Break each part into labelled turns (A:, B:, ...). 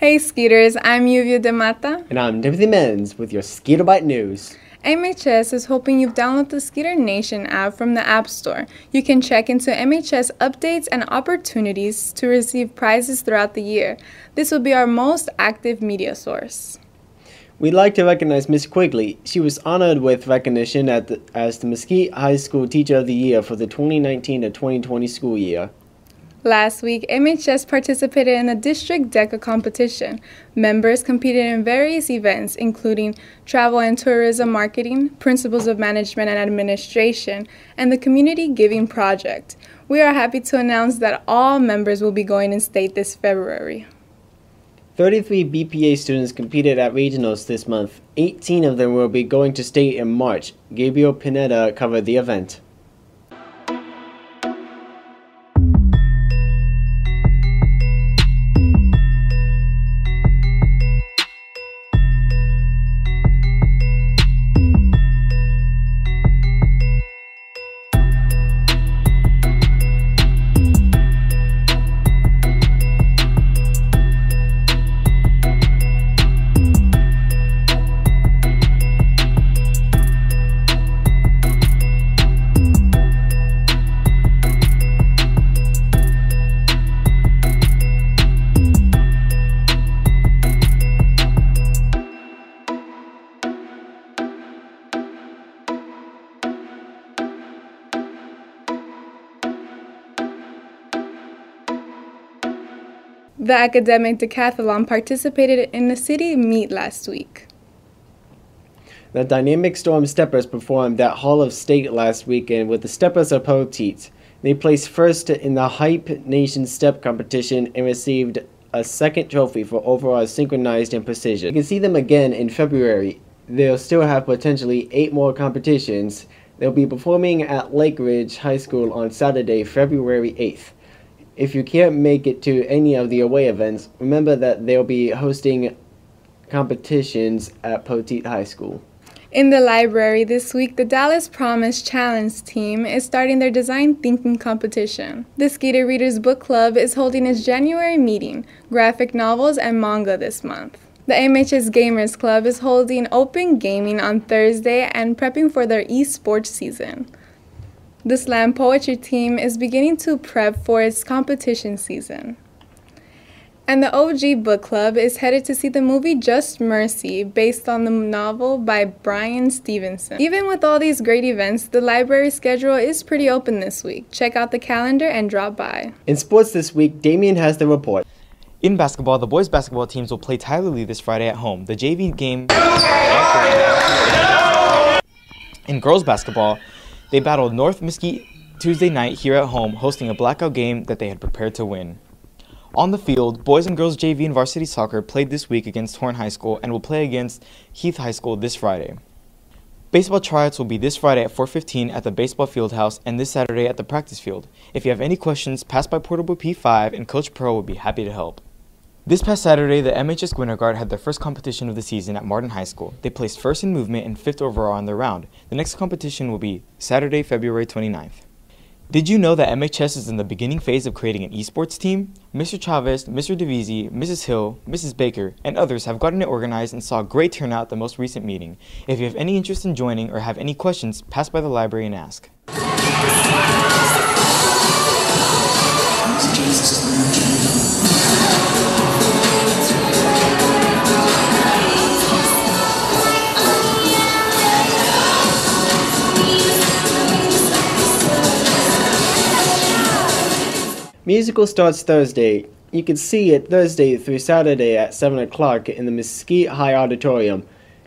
A: Hey Skeeters, I'm Lluvia Dematta.
B: And I'm Timothy Menz with your Skeetobyte news.
A: MHS is hoping you've downloaded the Skeeter Nation app from the App Store. You can check into MHS updates and opportunities to receive prizes throughout the year. This will be our most active media source.
B: We'd like to recognize Miss Quigley. She was honored with recognition as the Mesquite High School Teacher of the Year for the 2019 to 2020 school year.
A: Last week, MHS participated in the District DECA competition. Members competed in various events, including travel and tourism marketing, principles of management and administration, and the community giving project. We are happy to announce that all members will be going in state this February.
B: 33 BPA students competed at regionals this month. 18 of them will be going to state in March. Gabriel Pineda covered the event.
A: The academic decathlon participated in the city meet last week.
B: The Dynamic Storm Steppers performed at Hall of State last weekend with the Steppers of Poteet. They placed first in the Hype Nation Step competition and received a second trophy for overall synchronized and precision. You can see them again in February. They'll still have potentially 8 more competitions. They'll be performing at Lake Ridge High School on Saturday, February 8th. If you can't make it to any of the away events, remember that they'll be hosting competitions at Poteet High School.
A: In the library this week, the Dallas Promise Challenge team is starting their design thinking competition. The Skeeter Readers Book Club is holding its January meeting, graphic novels and manga this month. The MHS Gamers Club is holding open gaming on Thursday and prepping for their esports season. The Slam Poetry team is beginning to prep for its competition season. And the OG Book Club is headed to see the movie Just Mercy, based on the novel by Brian Stevenson. Even with all these great events, the library schedule is pretty open this week. Check out the calendar and drop by.
B: In sports this week, Damian has the report.
C: In basketball, the boys' basketball teams will play Tyler Lee this Friday at home. The JV game. In girls' basketball, they battled North Mesquite Tuesday night here at home, hosting a blackout game that they had prepared to win. On the field, boys and girls JV and varsity soccer played this week against Horn High School and will play against Heath High School this Friday. Baseball tryouts will be this Friday at 4:15 at the baseball field house and this Saturday at the practice field. If you have any questions, pass by Portable P5 and Coach Pearl will be happy to help. This past Saturday, the MHS Winter Guard had their first competition of the season at Martin High School. They placed first in movement and 5th overall in their round. The next competition will be Saturday, February 29th. Did you know that MHS is in the beginning phase of creating an esports team? Mr. Chavez, Mr. Divisi, Mrs. Hill, Mrs. Baker, and others have gotten it organized and saw a great turnout at the most recent meeting. If you have any interest in joining or have any questions, pass by the library and ask.
B: Musical starts Thursday. You can see it Thursday through Saturday at 7 o'clock in the Mesquite High Auditorium.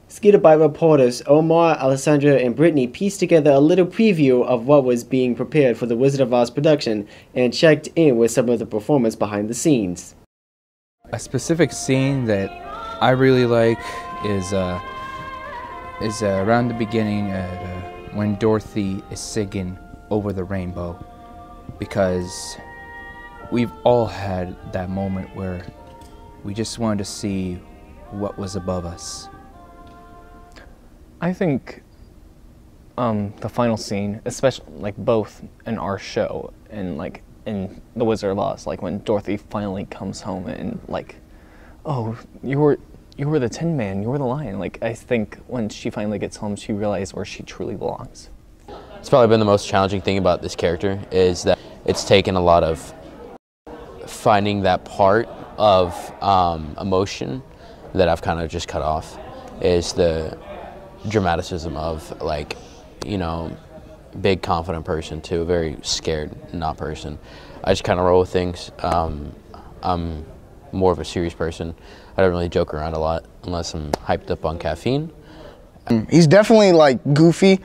B: Skeetobyte reporters Omar, Alessandra, and Brittany pieced together a little preview of what was being prepared for the Wizard of Oz production and checked in with some of the performers behind the scenes.
D: A specific scene that I really like is around the beginning when Dorothy is singing Over the Rainbow, because we've all had that moment where we just wanted to see what was above us.
E: I think the final scene, especially like both in our show and like in The Wizard of Oz, like when Dorothy finally comes home and like oh, you were the Tin Man, you were the Lion. Like, I think when she finally gets home, she realizes where she truly belongs.
F: It's probably been the most challenging thing about this character is that it's taken a lot of finding that part of emotion that I've kind of just cut off, is the dramaticism of, like, you know, big confident person to a very scared not person. I just kind of roll with things. I'm more of a serious person. I don't really joke around a lot unless I'm hyped up on caffeine.
G: He's definitely like goofy.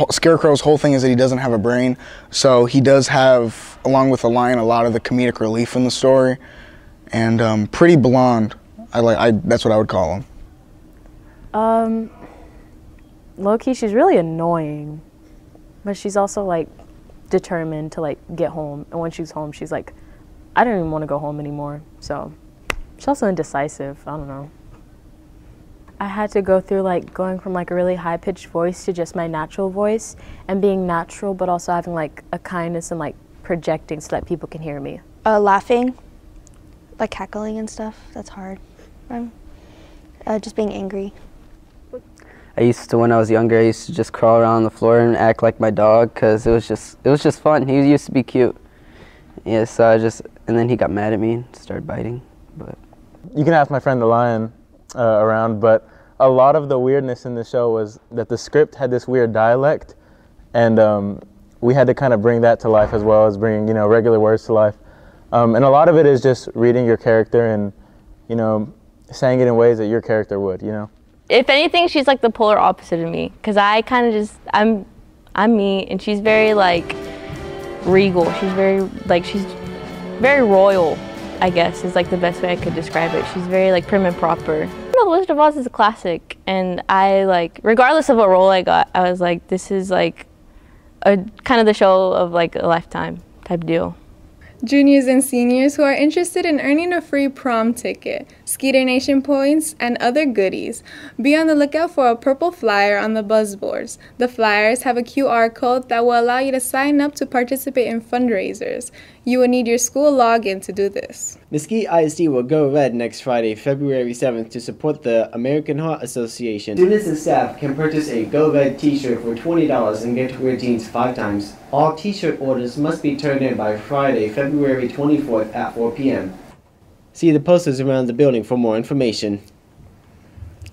G: Scarecrow's whole thing is that he doesn't have a brain, so he does have, along with the Lion, a lot of the comedic relief in the story, and pretty blonde. That's what I would call him.
H: Low-key, she's really annoying, but she's also like determined to like get home, and when she's home, she's like, I don't even want to go home anymore. So she's also indecisive. I don't know. I had to go through like going from like a really high-pitched voice to just my natural voice, and being natural but also having like a kindness and like projecting so that people can hear me.
I: Laughing, like cackling and stuff, that's hard. Just being angry.
J: I used to, when I was younger, I used to just crawl around on the floor and act like my dog because it was just fun. He used to be cute. Yeah, so and then he got mad at me and started biting. But
K: you can ask my friend the Lion around, but a lot of the weirdness in the show was that the script had this weird dialect, and we had to kind of bring that to life as well as bringing, you know, regular words to life. And a lot of it is just reading your character and, you know, saying it in ways that your character would, you know.
L: If anything, she's like the polar opposite of me, because I kind of just, I'm me, and she's very like regal. She's very royal, I guess, is like the best way I could describe it. She's very like prim and proper. The Wizard of Oz is a classic, and I like, regardless of what role I got, I was like, this is like a kind of the show of like a lifetime type deal.
A: Juniors and seniors who are interested in earning a free prom ticket, Skeeter Nation points, and other goodies, be on the lookout for a purple flyer on the buzz boards. The flyers have a QR code that will allow you to sign up to participate in fundraisers. You will need your school login to do this.
B: Mesquite ISD will go red next Friday, February 7th, to support the American Heart Association. Students and staff can purchase a Go Red t-shirt for $20 and get to wear jeans 5 times. All t-shirt orders must be turned in by Friday, February 24th at 4 p.m. See the posters around the building for more information.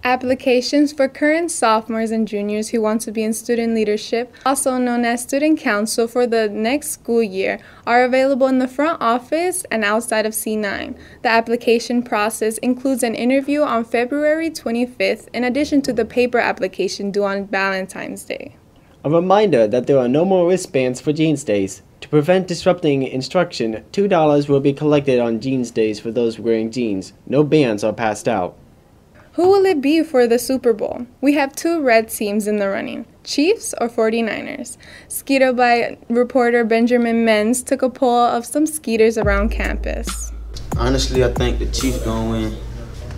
A: Applications for current sophomores and juniors who want to be in student leadership, also known as student council, for the next school year are available in the front office and outside of C9. The application process includes an interview on February 25th in addition to the paper application due on Valentine's Day.
B: A reminder that there are no more wristbands for Jeans Days. To prevent disrupting instruction, $2 will be collected on Jeans Days for those wearing jeans. No bands are passed out.
A: Who will it be for the Super Bowl? We have 2 red teams in the running, Chiefs or 49ers. Skeetobyte reporter Benjamin Menz took a poll of some Skeeters around campus.
M: Honestly, I think the Chiefs gonna win.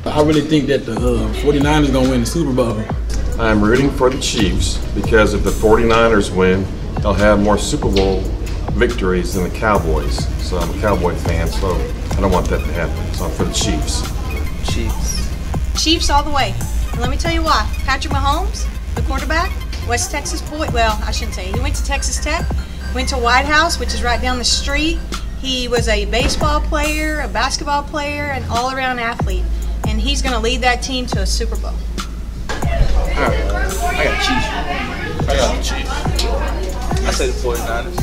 N: I really think that the 49ers gonna win the Super Bowl.
O: I'm rooting for the Chiefs because if the 49ers win, they'll have more Super Bowl victories than the Cowboys. So I'm a Cowboy fan, so I don't want that to happen. So I'm for the Chiefs.
P: Chiefs all the way. And let me tell you why. Patrick Mahomes, the quarterback, West Texas boy. Well, I shouldn't say. He went to Texas Tech, went to White House, which is right down the street. He was a baseball player, a basketball player, an all-around athlete. And he's going to lead that team to a Super Bowl.
M: I got Chiefs. I got the Chiefs. I say the 49ers.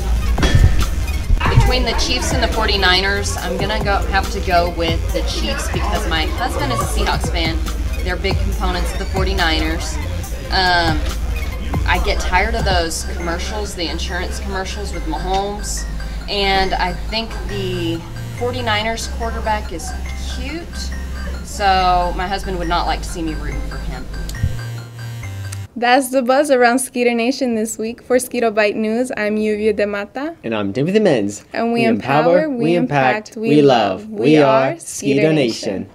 Q: Between the Chiefs and the 49ers, I'm going to have to go with the Chiefs because my husband is a Seahawks fan. They're big components of the 49ers. I get tired of those commercials, the insurance commercials with Mahomes. And I think the 49ers quarterback is cute. So my husband would not like to see me rooting for him.
A: That's the buzz around Skeeter Nation this week. For Skeetobyte News, I'm Lluvia Dematta.
B: And I'm Timothy Menz.
A: And we empower, we impact, we love. We are Skeeter Nation.